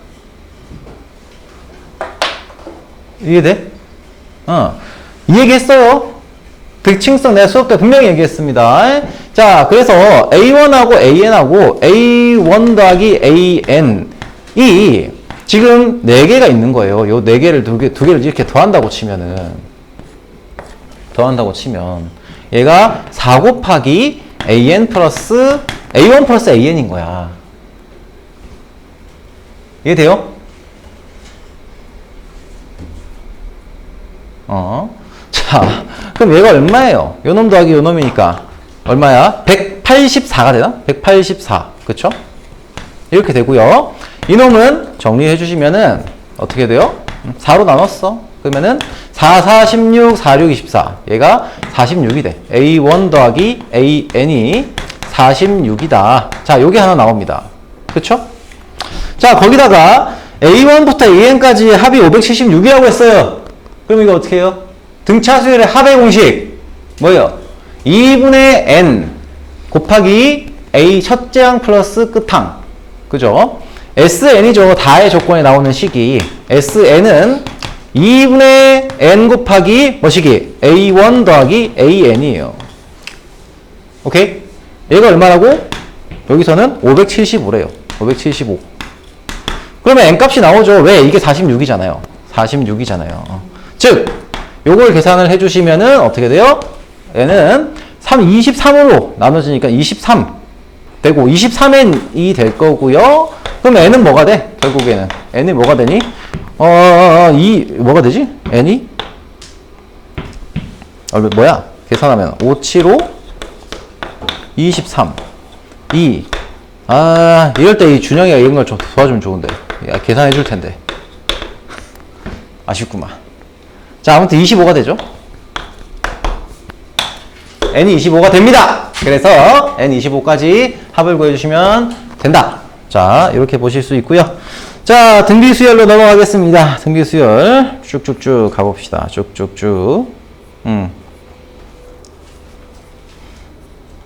이해돼? 이 얘기 했어요. 대칭성 내가 수업 때 분명히 얘기했습니다. 자, 그래서 A1하고 AN하고 A1 더하기 AN이 지금 4개가 있는 거예요. 요 4개를 두 개를 이렇게 더한다고 치면 얘가 4 곱하기 AN 플러스 A1 플러스 AN인 거야. 이해돼요? 자, 그럼 얘가 얼마예요? 요놈 더하기 요놈이니까 얼마야? 184가 되나? 184. 그쵸? 이렇게 되고요. 이놈은 정리해 주시면은 어떻게 돼요? 4로 나눴어. 그러면은 4, 4, 16, 4, 6, 24. 얘가 46이 돼. A1 더하기 AN이 46이다. 자, 요게 하나 나옵니다. 그쵸? 자, 거기다가 A1부터 AN까지 합이 576이라고 했어요. 그럼 이거 어떻게 해요? 등차 수열의 합의 공식 뭐예요? 2분의 n 곱하기 A 첫째 항 플러스 끝항. 그죠? SN이죠. 다의 조건에 나오는 식이. SN은 2분의 n 곱하기 뭐시기? A1 더하기 AN이에요. 오케이? 얘가 얼마라고? 여기서는 575래요. 575. 그러면 n 값이 나오죠. 왜? 이게 46이잖아요. 46이잖아요. 즉, 요걸 계산을 해주시면은 어떻게 돼요? n은 23으로 나눠지니까 23 되고 23n이 될 거고요. 그럼 n은 뭐가 돼? 결국에는 n이 뭐가 되니? 뭐가 되지? n이? 뭐야? 계산하면 5, 7, 5 23 2 이럴 때 이 준영이가 이런 걸 좀 도와주면 좋은데. 야, 계산해 줄 텐데. 아쉽구만. 자, 아무튼 25가 되죠. n이 25가 됩니다. 그래서 n25까지 합을 구해주시면 된다. 자, 이렇게 보실 수 있고요. 자, 등비수열로 넘어가겠습니다. 등비수열 쭉쭉쭉 가봅시다. 쭉쭉쭉.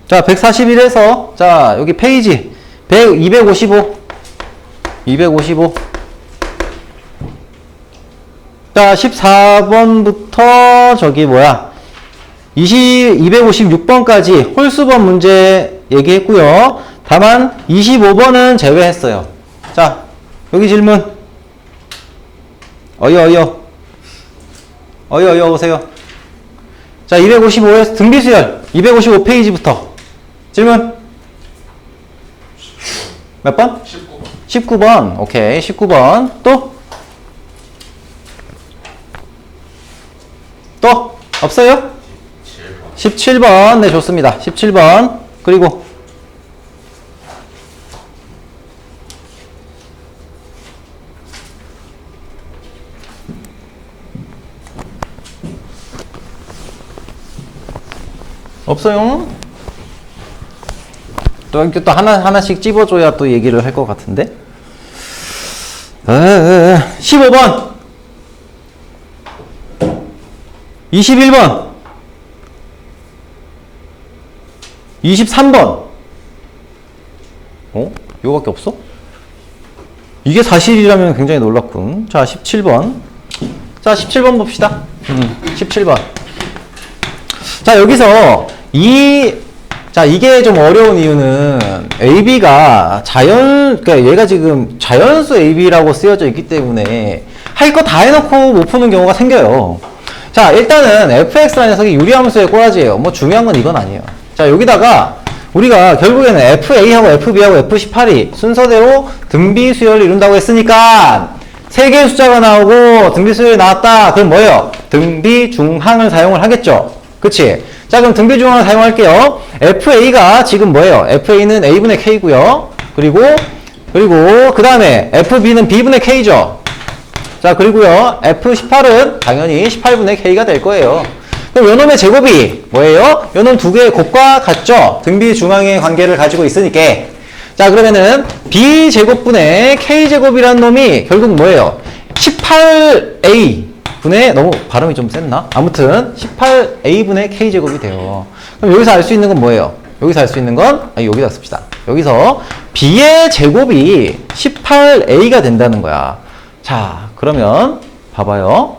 자, 141에서 자, 여기 페이지 255 자, 14번부터 저기 뭐야 256번까지 홀수번 문제 얘기했고요. 다만 25번은 제외했어요. 자, 여기 질문. 어여 오세요. 자, 255에서 등비수열 255페이지부터 질문. 몇 번? 19번. 오케이. 19번. 또? 없어요? 17번. 네, 좋습니다. 17번. 그리고 없어요? 또 이렇게 또 하나씩 찝어줘야 또 얘기를 할 것 같은데? 15번 21번 23번 이거밖에 없어? 이게 사실이라면 굉장히 놀랍군. 자, 17번. 자, 17번 봅시다. 17번. 자, 여기서 자, 이게 좀 어려운 이유는 AB가 그러니까 얘가 지금 자연수 AB라고 쓰여져 있기 때문에 할 거 다 해놓고 못 푸는 경우가 생겨요. 자, 일단은 fx라는 녀석이 유리함수의 꼬라지예요. 뭐 중요한 건 이건 아니에요. 자, 여기다가 우리가 결국에는 FA하고 FB하고 F18이 순서대로 등비 수열을 이룬다고 했으니까 세 개의 숫자가 나오고 등비 수열이 나왔다. 그럼 뭐예요? 등비 중항을 사용을 하겠죠. 그치? 자, 그럼 등비 중항을 사용할게요. FA가 지금 뭐예요? FA는 A분의 K고요. 그리고 그 다음에 FB는 B분의 K죠. 자, 그리고요, F18은 당연히 18분의 K가 될 거예요. 그럼 요놈의 제곱이 뭐예요? 요놈 두 개의 곱과 같죠? 등비 중앙의 관계를 가지고 있으니까. 자, 그러면은 B제곱분의 K제곱이라는 놈이 결국 뭐예요? 18A 분의, 너무 발음이 좀 셌나? 아무튼 18A분의 K제곱이 돼요. 그럼 여기서 알 수 있는 건 뭐예요? 여기서 알 수 있는 건, 여기다 씁시다. 여기서 B의 제곱이 18A가 된다는 거야. 자, 그러면 봐봐요.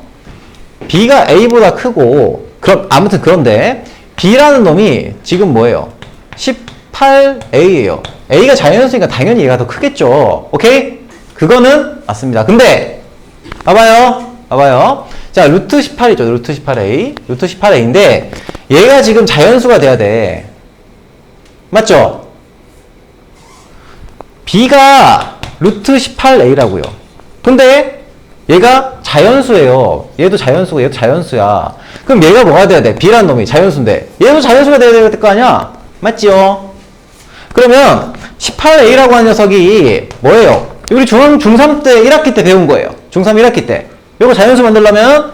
B가 A보다 크고, 아무튼 그런데 B라는 놈이 지금 뭐예요? 18A예요. A가 자연수니까 당연히 얘가 더 크겠죠. 오케이? 그거는 맞습니다. 근데 봐봐요. 자, 루트 18이죠. 루트 18A. 루트 18A인데 얘가 지금 자연수가 돼야 돼. 맞죠? B가 루트 18A라고요. 근데 얘가 자연수예요. 얘도 자연수고 얘도 자연수야. 그럼 얘가 뭐가 돼야 돼? B라는 놈이 자연수인데 얘도 자연수가 돼야 될 거 아니야? 맞지요? 그러면 18A라고 하는 녀석이 뭐예요? 우리 중3 때 1학기 때 배운 거예요. 중3 1학기 때. 요거 자연수 만들려면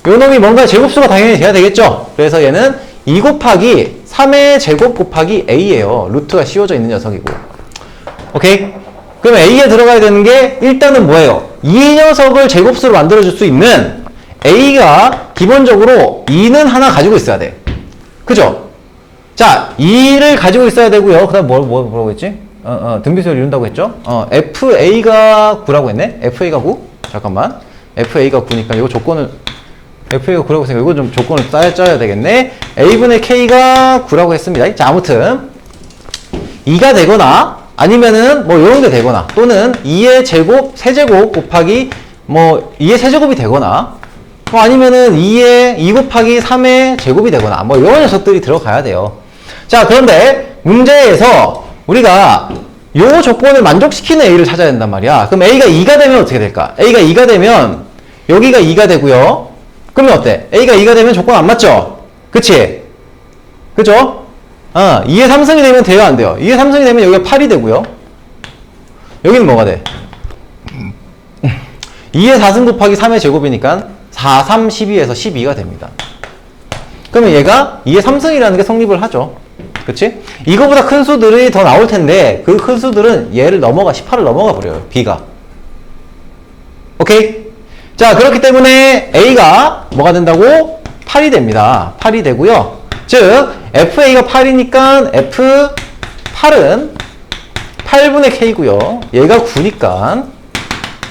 요 놈이 뭔가 제곱수가 당연히 돼야 되겠죠? 그래서 얘는 2 곱하기 3의 제곱 곱하기 A예요. 루트가 씌워져 있는 녀석이고. 오케이? 그럼 A에 들어가야 되는 게 일단은 뭐예요? 이 녀석을 제곱수로 만들어줄 수 있는 A가 기본적으로 2는 하나 가지고 있어야 돼. 그죠? 자, 2를 가지고 있어야 되고요. 그 다음 뭐라고 했지? 등비수열을 이룬다고 했죠? FA가 9라고 했네? FA가 9? 잠깐만. FA가 9니까 이거 조건을, FA가 9라고 했으니까 이거 좀 조건을 짜야 되겠네? A분의 K가 9라고 했습니다. 자, 아무튼 2가 되거나 아니면은 뭐 요런 게 되거나 또는 2의 제곱, 세제곱 곱하기 뭐 2의 세제곱이 되거나 뭐 아니면은 2 곱하기 3의 제곱이 되거나 뭐 이런 녀석들이 들어가야 돼요. 자, 그런데 문제에서 우리가 요 조건을 만족시키는 A를 찾아야 된단 말이야. 그럼 A가 2가 되면 어떻게 될까? A가 2가 되면 여기가 2가 되고요. 그러면 어때? A가 2가 되면 조건 안 맞죠? 그치? 그죠? 2의 3승이 되면 돼요, 안 돼요? 2의 3승이 되면 여기가 8이 되고요. 여기는 뭐가 돼? 2의 4승 곱하기 3의 제곱이니까 4, 3, 12에서 12가 됩니다. 그러면 얘가 2의 3승이라는 게 성립을 하죠. 그치? 이거보다 큰 수들이 더 나올 텐데 그 큰 수들은 얘를 18을 넘어가 버려요. B가. 오케이? 자, 그렇기 때문에 A가 뭐가 된다고? 8이 됩니다. 8이 되고요. 즉 FA가 8이니까 F8은 8분의 K고요. 얘가 9니까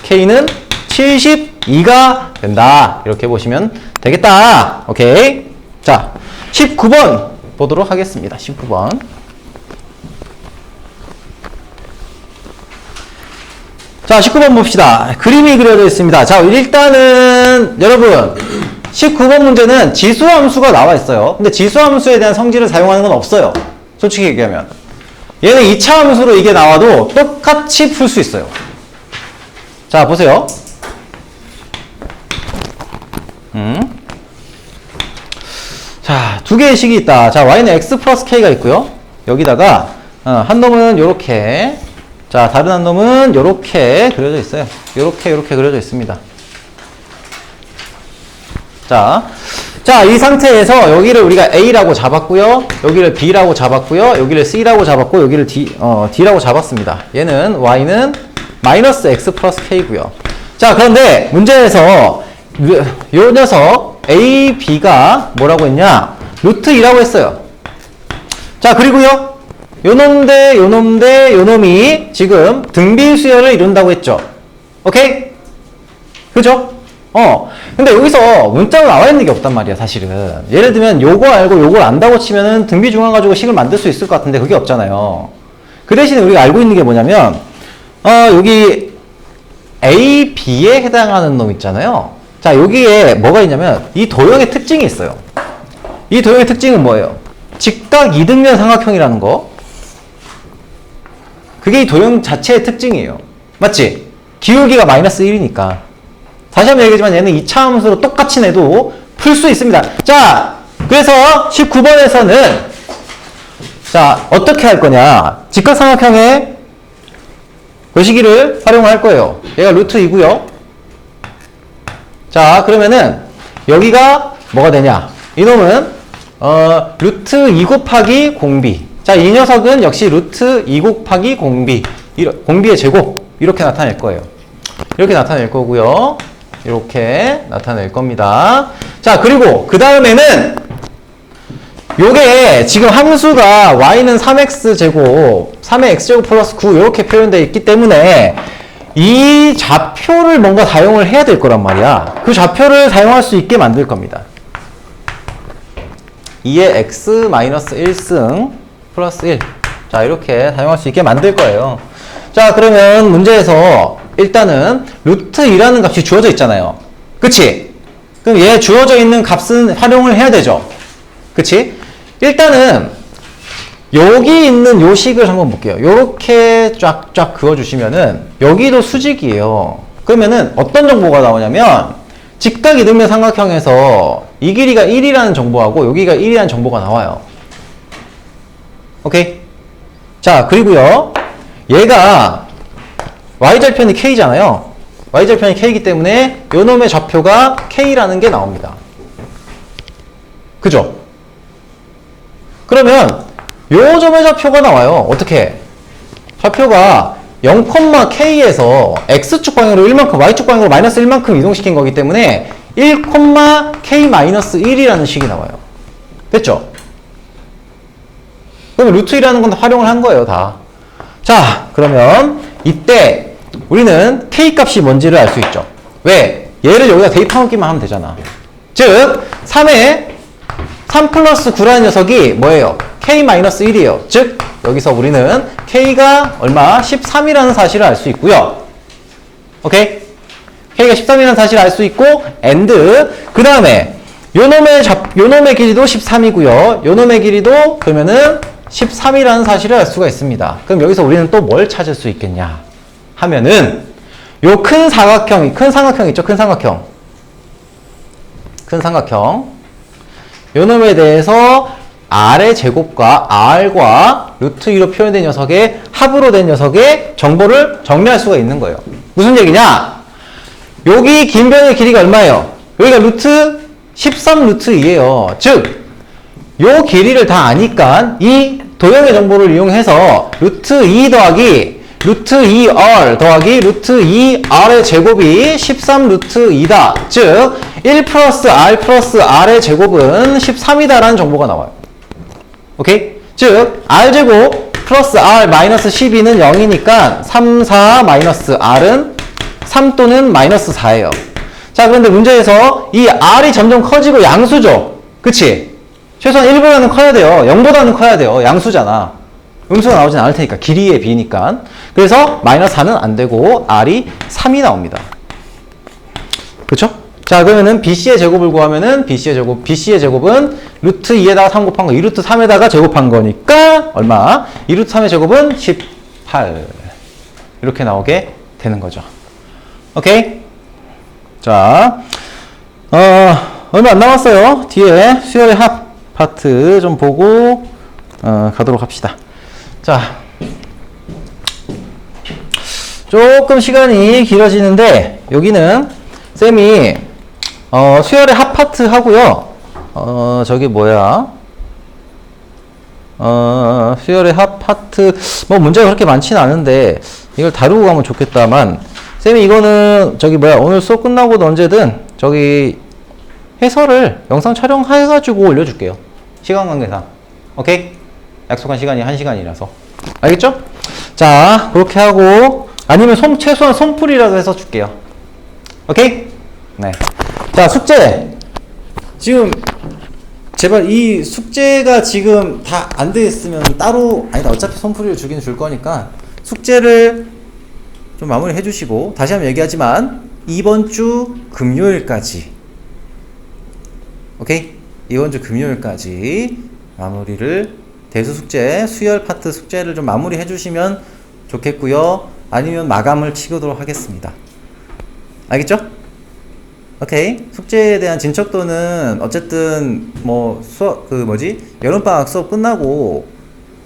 K는 72가 된다. 이렇게 보시면 되겠다. 오케이? 자, 19번 보도록 하겠습니다. 19번. 자, 19번 봅시다. 그림이 그려져 있습니다. 자, 일단은 여러분 19번 문제는 지수함수가 나와 있어요. 근데 지수함수에 대한 성질을 사용하는 건 없어요. 솔직히 얘기하면. 얘는 2차 함수로 이게 나와도 똑같이 풀 수 있어요. 자, 보세요. 자, 두 개의 식이 있다. 자, y는 x 플러스 k가 있고요. 여기다가 한 놈은 요렇게, 자, 다른 한 놈은 요렇게 그려져 있어요. 요렇게 그려져 있습니다. 자, 이 상태에서 여기를 우리가 A라고 잡았고요. 여기를 B라고 잡았고요. 여기를 C라고 잡았고, 여기를 D라고 잡았습니다. 얘는 Y는 마이너스 X 플러스 K고요. 자, 그런데 문제에서 요 녀석 A, B가 뭐라고 했냐? 루트 2라고 했어요. 자, 그리고요. 요놈 대 요놈 대 요놈이 지금 등비 수열을 이룬다고 했죠. 오케이? 그죠? 근데 여기서 문자로 나와 있는 게 없단 말이야, 사실은. 예를 들면 요거 알고 요걸 안다고 치면은 등비 중앙 가지고 식을 만들 수 있을 것 같은데 그게 없잖아요. 그 대신에 우리가 알고 있는 게 뭐냐면 여기 A, B에 해당하는 놈 있잖아요. 자, 여기에 뭐가 있냐면 이 도형의 특징이 있어요. 이 도형의 특징은 뭐예요? 직각 이등변 삼각형이라는 거. 그게 이 도형 자체의 특징이에요. 맞지? 기울기가 마이너스 1이니까. 다시 한번 얘기하지만 얘는 이차함수로 똑같이 내도 풀 수 있습니다. 자, 그래서 19번에서는 자, 어떻게 할 거냐? 직각삼각형의 거시기를 활용할 거예요. 얘가 루트 2고요. 자, 그러면은 여기가 뭐가 되냐? 이놈은 루트 2 곱하기 공비. 자, 이 녀석은 역시 루트 2 곱하기 공비. 공비의 제곱. 이렇게 나타낼 거예요. 이렇게 나타낼 거고요. 이렇게 나타낼 겁니다. 자, 그리고 그 다음에는 요게 지금 함수가 y는 3x 제곱, 3의 x제곱 플러스 9 이렇게 표현되어 있기 때문에 이 좌표를 뭔가 사용을 해야 될 거란 말이야. 그 좌표를 사용할 수 있게 만들 겁니다. 2의 x 마이너스 1승 플러스 1. 자, 이렇게 사용할 수 있게 만들 거예요. 자, 그러면 문제에서 일단은 루트 2라는 값이 주어져 있잖아요. 그치? 그럼 얘 주어져 있는 값은 활용을 해야 되죠. 그치? 일단은 여기 있는 요 식을 한번 볼게요. 요렇게 쫙쫙 그어주시면은 여기도 수직이에요. 그러면은 어떤 정보가 나오냐면 직각 이등변 삼각형에서 이 길이가 1이라는 정보하고 여기가 1이라는 정보가 나와요. 오케이? 자, 그리고요. 얘가 y절편이 k잖아요. y절편이 k이기 때문에 요놈의 좌표가 k라는 게 나옵니다. 그죠? 그러면 요 점의 좌표가 나와요. 어떻게? 좌표가 0,k에서 x축 방향으로 1만큼, y축 방향으로 마이너스 1만큼 이동시킨 거기 때문에 1,k-1이라는 식이 나와요. 됐죠? 그러면 루트 2라는 건 활용을 한 거예요, 다. 자, 그러면 이때 우리는 k 값이 뭔지를 알 수 있죠. 왜? 얘를 여기다 대입해놓기만 하면 되잖아. 즉, 3에 3 플러스 9라는 녀석이 뭐예요? k-1이에요. 즉, 여기서 우리는 k가 얼마? 13이라는 사실을 알 수 있고요. 오케이? k가 13이라는 사실을 알 수 있고, and, 그 다음에 요놈의 길이도 13이고요. 요놈의 길이도 그러면은 13이라는 사실을 알 수가 있습니다. 그럼 여기서 우리는 또 뭘 찾을 수 있겠냐 하면은 요 큰 삼각형 있죠? 큰 삼각형. 요놈에 대해서 r의 제곱과 r과 루트 2로 표현된 녀석의 합으로 된 녀석의 정보를 정리할 수가 있는 거예요. 무슨 얘기냐? 여기 긴 변의 길이가 얼마예요? 여기가 루트 13 루트 2예요. 즉, 요 길이를 다 아니까 이 도형의 정보를 이용해서 루트 2 더하기 루트 2r 더하기 루트 2r의 제곱이 13 루트 2다. 즉, 1 플러스 r 플러스 r의 제곱은 13이다 라는 정보가 나와요. 오케이? 즉, r제곱 플러스 r 마이너스 12는 0이니까 3, 4 마이너스 r은 3 또는 마이너스 4예요. 자, 그런데 문제에서 이 r이 점점 커지고 양수죠. 그치? 최소한 1보다는 커야 돼요. 0보다는 커야 돼요. 양수잖아. 음수가 나오진 않을 테니까. 길이에 비니까. 그래서 마이너스 4는 안 되고 r이 3이 나옵니다. 그쵸? 자, 그러면은 BC의 제곱을 구하면은 BC의 제곱은 루트 2에다가 3 곱한 거, 2루트 3에다가 제곱한 거니까 얼마? 2루트 3의 제곱은 18. 이렇게 나오게 되는 거죠. 오케이? 자, 얼마 안 남았어요. 뒤에 수열의 합 파트 좀 보고 가도록 합시다. 자, 조금 시간이 길어지는데 여기는 쌤이 수열의 합 파트 하고요. 저기 뭐야? 수열의 합 파트 뭐 문제가 그렇게 많지는 않은데 이걸 다루고 가면 좋겠다만 쌤이 이거는 저기 뭐야 오늘 수업 끝나고도 언제든 저기 해설을 영상 촬영해가지고 올려줄게요. 시간 관계상. 오케이? 약속한 시간이 1시간이라서. 알겠죠? 자, 그렇게 하고 아니면 최소한 손풀이라도 해서 줄게요. 오케이? 네. 자, 숙제. 지금 제발 이 숙제가 지금 다 안 돼 있으면 따로 아니다. 어차피 손풀이를 주긴 줄 거니까 숙제를 좀 마무리 해주시고 다시 한번 얘기하지만 이번 주 금요일까지 오케이? 이번 주 금요일까지 마무리를 대수 숙제, 수열 파트 숙제를 좀 마무리 해주시면 좋겠고요. 아니면 마감을 치도록 하겠습니다. 알겠죠? 오케이. 숙제에 대한 진척도는 어쨌든 뭐 수업 여름방학 수업 끝나고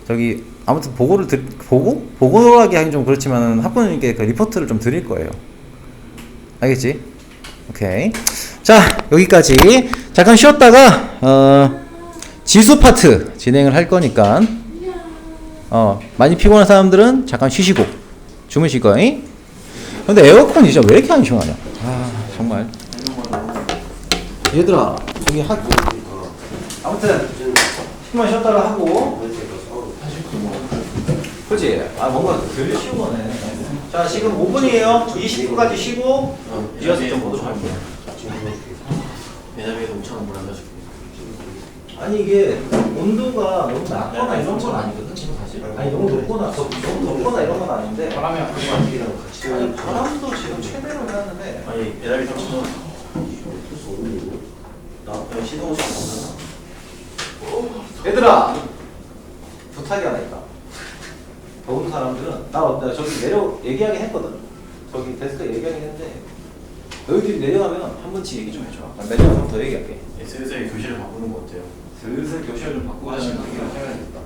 저기 아무튼 보고를 하기 좀 그렇지만 학부모님께 그 리포트를 좀 드릴 거예요. 알겠지? 오케이. 자, 여기까지 잠깐 쉬었다가 지수 파트 진행을 할 거니까 많이 피곤한 사람들은 잠깐 쉬시고 주무실 거잉. 근데 에어컨이 진짜 왜 이렇게 안 시원하냐? 아, 정말. 얘들아, 저기 아무튼 10분 쉬었다가 하고. 그치? 아, 뭔가 덜 쉬운 거네. 자, 지금 5분이에요. 20분까지 쉬고 리허설 좀 보도록 할게요. 매달비에서 5,000원 물어가지고. 아니 이게 온도가 너무 낮거나 이런 건 아니거든 지금 사실. 아니 너무 높거나 이런 건 아닌데. 바람이 안 불고 같이. 아니 바람도 지금 최대로 해놨는데. 아니 매달비 3,000원. 나 시동 없나? 얘들아 부탁이 하나 있다. 더운 사람들은 나 저기 얘기하긴 했거든. 저기 데스크에 얘기하긴 했는데 너희들이 내려가면 한 번씩 얘기 좀 해줘. 난 내려가서 더 얘기할게. 슬슬 교실을 바꾸는 거 어때요? 슬슬 교실을 좀 바꾸고 하시면 되긴 해야겠다.